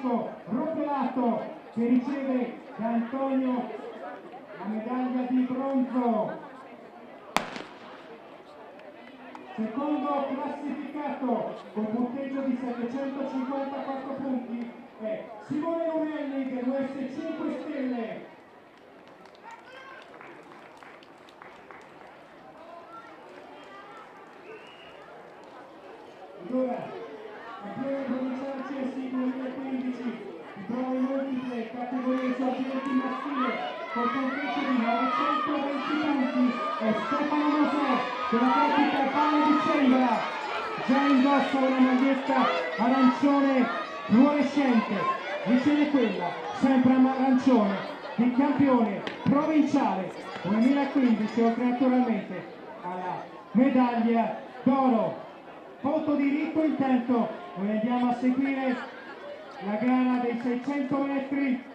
Francesco Ropelato, che riceve da Antonio la medaglia di bronzo. Secondo classificato con punteggio di 754 punti è Simone Romelli dell'US 5 Stelle. Allora, campione provinciale CSI 2015, di prove multiple, categoria sorgenti maschile, con punteggio di 920 punti, è Stefano Mosè, dell'Atletica Pane di Cembra. Già indossa una maglietta arancione fluorescente, riceve quella, sempre arancione, di campione provinciale 2015, oltre naturalmente alla medaglia d'oro. Foto di rito intanto, noi andiamo a seguire la gara dei 600 metri.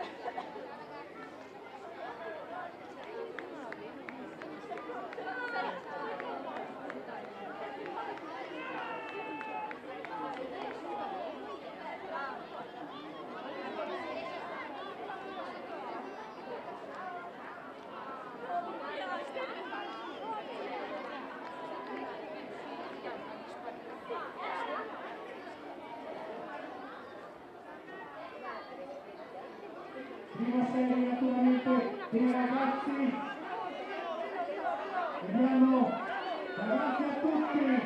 Prima serie naturalmente dei ragazzi, vediamo davanti a tutti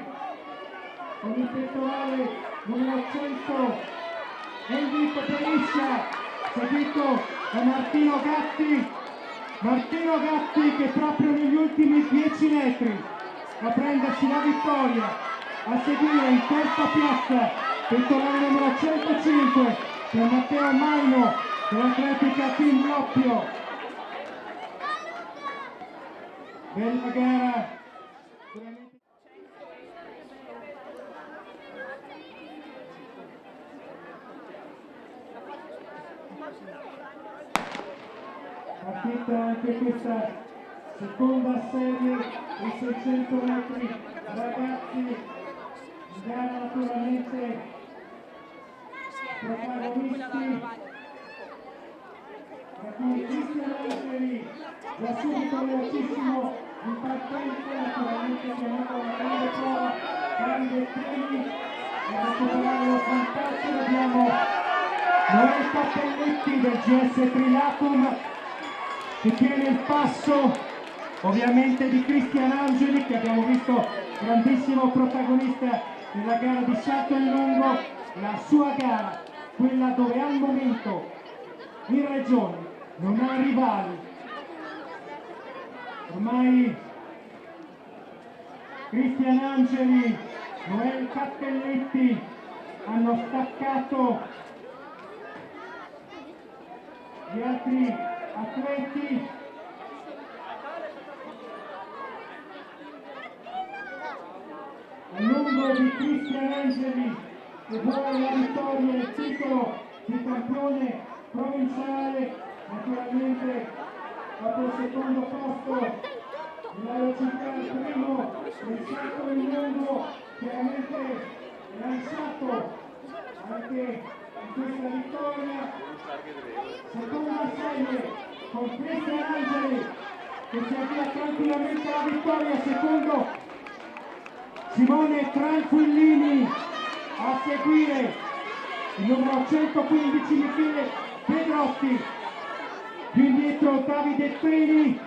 con il pettorale numero 100 Enrico Periscia, seguito da Martino Gatti che proprio negli ultimi 10 metri a prendersi la vittoria. A seguire in terza piazza pettorale numero 105 per Matteo Maino dell'Atletica Team Loppio. Bella gara, veramente. Partita anche questa seconda serie di 600 metri ragazzi, gara naturalmente protagonisti. Da cui Cristian Angeli, da subito velocissimo in partenza, naturalmente chiamato una grande prova, grandi treni, e a recuperare lo svantaggio abbiamo Noel Cappelletti del GS Trilatum che tiene il passo ovviamente di Cristian Angeli, che abbiamo visto grandissimo protagonista nella gara di salto in lungo, la sua gara, quella dove al momento in regione non ha rivali. Ormai Cristian Angeli, Noel Cappelletti hanno staccato gli altri atleti. A lungo di Cristian Angeli che vuole la vittoria e il titolo di campione provinciale. Naturalmente dopo il secondo posto nella velocità il primo nel salto in lungo, chiaramente lanciato anche in questa vittoria. Seconda serie con Cristian Angeli che si avvia tranquillamente alla vittoria, secondo Simone Tranquillini, a seguire il numero 115 Michele Pedrotti, più indietro Davide Trini,